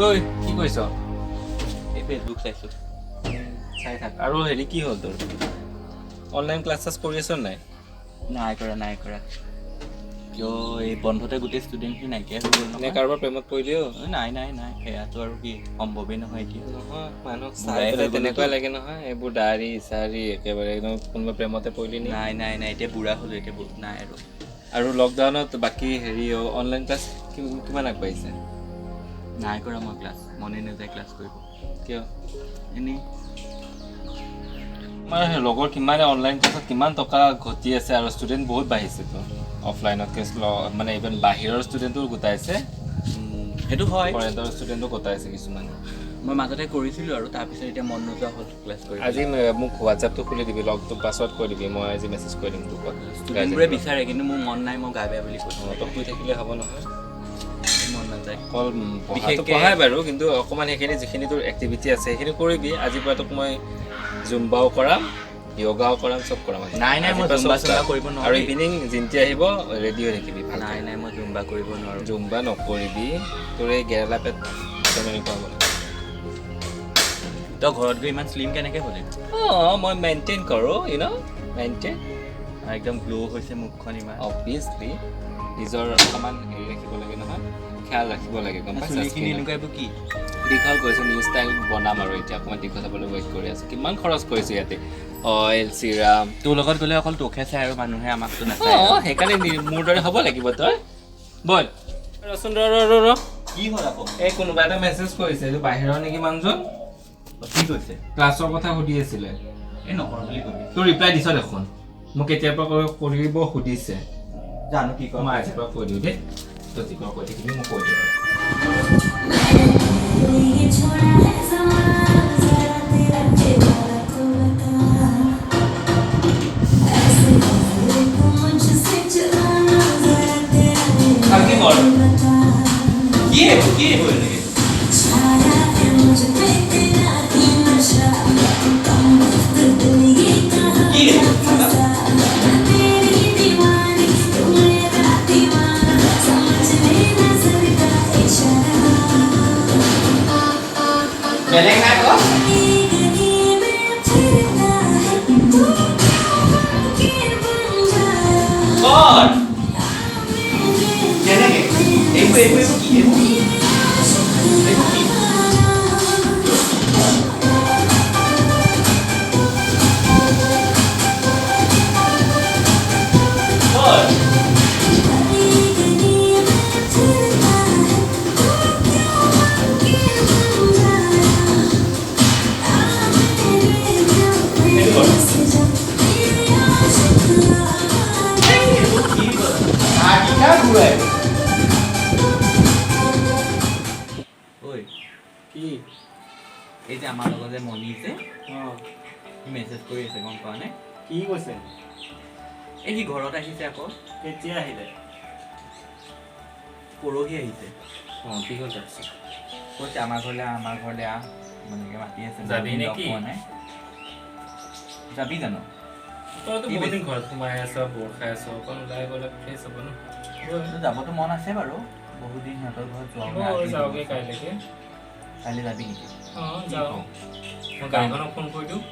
ঐ কি কৰিছ? এই ফেচবুক চাইছোঁ। চাই থাক। আৰু হেৰি কি হ'ল তোৰ? অনলাইন ক্লাছ চাছ কৰি আছ নাই? নাই কৰা। কিয় এই বন্ধতে গোটেই ষ্টুডেণ্টখিনি নাইকিয়া হৈ গ'ল নে নহয়। কাৰোবাৰ প্ৰেমত পৰিলি অ? নাই সেয়াটো আৰু কি সম্ভৱেই নহয় এতিয়া। নহয় মানুহক চাই বুঢ়াই হৈ পেলাই গ'লোতো। তেনেকুৱাই লাগে নহয় এইবোৰ দাড়ি চাৰি একেবাৰে একদম কোনোবা প্ৰেমতে পৰিলি নি? নাই এতিয়া বুঢ়া হ'লো এতিয়া নাই আৰু। আৰু লকডাউনত বাকী হেৰি অনলাইন ক্লাছ কিমান আগবাঢ়িছে? নাই কৰা মই ক্লাছ, মনে নাযায় ক্লাছ কৰিব। কিয়? এনেই আমাৰ লগৰ কিমানে অনলাইন ক্লাছত কিমান টকা ঘটি আছে আৰু ষ্টুডেণ্ট বহুত বাঢ়িছেতো অফলাইনতকৈ মানে ইভেন বাহিৰৰ ষ্টুডেণ্টো গোটাইছে, সেইটো হয়। ফৰেনৰ ষ্টুডেণ্টো গোটাইছে কিছুমানে। মই মাজতে কৰিছিলোঁ আৰু তাৰপিছত এতিয়া মন নোযোৱা হ'ল ক্লাছ কৰি। আজি মোক হোৱাটছএপটো খুলি দিবি, লগটো পাছৱৰ্ড কৈ দিবি, মই আজি মেছেজ কৰি দিম গ্ৰুপত। ষ্টুডেণ্টবোৰে বিচাৰে কিন্তু মোৰ মন নাই, মই গা বেয়া বুলি কৈছোঁ। তই শুই থাকিলে হ'ব নহয়, মন নাযায়। অকল পঢ়াটো পঢ়াই বাৰু, কিন্তু অকণমান সেইখিনি যিখিনি তোৰ এক্টিভিটি আছে সেইখিনি কৰিবি। আজিৰ পৰা তোক মই জুম্বাও কৰাম, য়োগাও কৰাম, চব কৰাম। নাই মই জুম্বা চুম্বা কৰিব নোৱাৰোঁ। আৰু ইভিনিং জিন্তি আহিব, ৰেডি হৈ থাকিবি। নাই মই জুম্বা কৰিব নোৱাৰোঁ। জুম্বা নকৰিবি, তোৰ এই গেৰেলা পেট এনেকুৱা হ'ব। তই ঘৰত গৈ ইমান শ্লিম কেনেকৈ হ'লি? মই মেইনটেইন কৰোঁ, মেইনটেইন। একদম গ্ল' হৈছে মুখখন ইমান। অবভিয়াছলি নিজৰ অকণমান হেৰি ৰাখিব লাগে নহয়, খেয়াল ৰাখিব লাগে, গম পাইছা? চুলিখিনি এনেকুৱা এইবোৰ কি? দীঘল কৰিছোঁ, নিউ ষ্টাইল বনাম আৰু এতিয়া অকণমান দীঘল হ'বলৈ ৱেইট কৰি আছোঁ। কিমান খৰচ কৰিছোঁ ইয়াতে, অইল চিৰাম। তোৰ লগত গ'লে অকল তোকহে চাই আৰু মানুহে আমাকতো নাচায়। সেইকাৰণে মোৰ দৰে হ'ব লাগিব তই। বল ৰচোন, ৰ কি হ'ল আকৌ? এই কোনোবা এটা মেছেজ কৰিছে, এইটো বাহিৰৰ নেকি মানুহজন? কি কৈছে? ক্লাছৰ কথা সুধি আছিলে। এই নকৰ বুলি কবি। তোৰ ৰিপ্লাই দিছ দেখোন, মোক কেতিয়াৰ পৰা কৰিব সুধিছে। জানো কি কয়। মই আজিৰ পৰা কৈ দিওঁ দেই, তই যি কৈ থাকিবি মই কৈ দিওঁ। কি হ'ল নেকি? বেলেগ নাই ক? কেনেকে? এইবোৰ কি? ঐ কি? এই যে আমাৰ লগত যে মণি যে সি মেছেজ কৰি আছে, গম পোৱা নে? কি কৈছে? এই সি ঘৰত আহিছে আকৌ। কেতিয়া আহিলে? পৰহি আহিছে। কি হ'ল তাৰপিছত? কৈছে আমাৰ ঘৰলৈ আহ মানে মাতি আছে। যাবি নেকি? যাবি জানো? তইতো বহুত দিন ঘৰত সোমাই আছ, বৰ খাই আছ, অকণ ওলাই গ'লে ফ্ৰেছ হ'ব ন? যাবতো মন আছে বাৰু, বহুত দিন সিহঁতৰ ঘৰত যোৱা যাওঁগে কাইলৈকে। কাইলৈ যাবি নেকি? যাওঁ। মই গাড়ীখনক ফোন কৰি দিওঁ।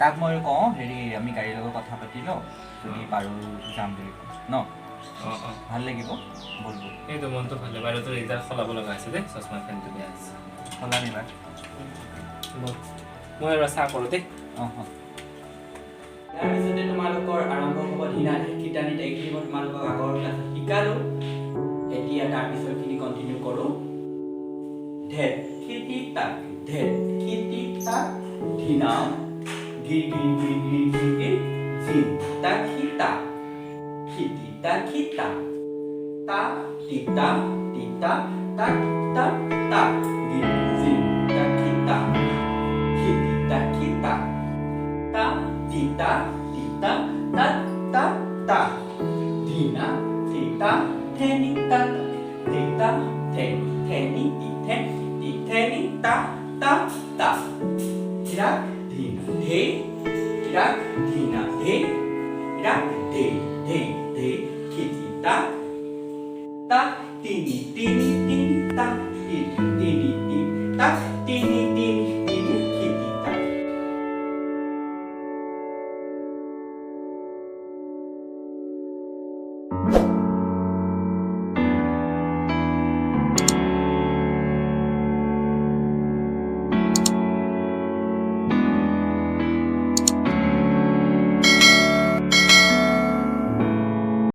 তাক মই কওঁ হেৰি আমি গাড়ীৰ লগত কথা পাতি লওঁ, যদি পাৰোঁ যাম বুলি ন? ভাল লাগিব বলবো। সেইটো মনটো ভালে বাৰু, তোৰ ৰিজাল্ট সলাব লগা হৈছে দেই, চশমা ফেনটো বেয়া আছে। সলাম এইবাৰ। মই এবাৰ চাহ কৰোঁ দেই। তাৰপিছতে তোমালোকৰ আৰম্ভ হ'ব ধীনাধি কীটানিত। এইখিনি মই তোমালোকক আগৰ ক্লাছত শিকালোঁ। এতিয়া তাৰপিছৰখিনি কণ্টিনিউ কৰোঁ। ধেৰ খিতি তাক ধীনা গিৰ জিন তা খিতা খিতি তা খিতা তা তিতা তা খিতা তা গিৰ জিন তা খিতা খিতি তা খিতা তা তিতা তা ধীনা থিতা থেনি তা থিতা থেনি থেনি তা ইরাক ধীনা ধে ইরাক ধীনা ধে ইরাক ধে তিনিদিন